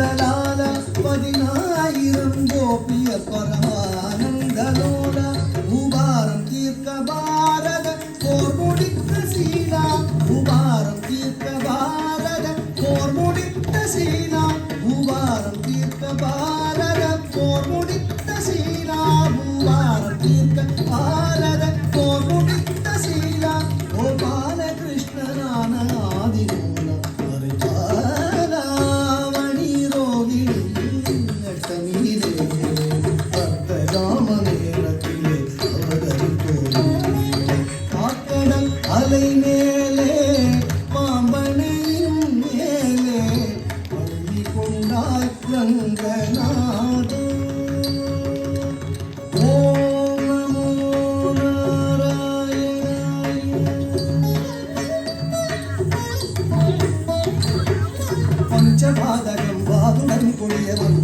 நந்தலால 10,000 கோபிய பரமானந்தலோல உபாரம் தீர்க்க பாரத போர் முடித்த சீலா உபாரம் தீர்க்க பாரத போர் முடித்த சீலா உபாரம் தீர்க்க பாரத போர் முடித்த சீலா உபாரம் தீர்க்க பாரத போர் முடித்த சீலா ஓ பாலகிருஷ்ணனான ஆதிமூல பரிபாலாமணி ரோகிணி அட்டமீரே அர்த்தகாம நேரத்திலே அவதரித்தோம் காக்கடல் அலை மேலே பாம்பனையும் மேலே பள்ளி கொண்டாய் ரங்கநாத ஓம் நமோ நாராயணாய பஞ்சபாதகம் வாதுடன் கொடியவன்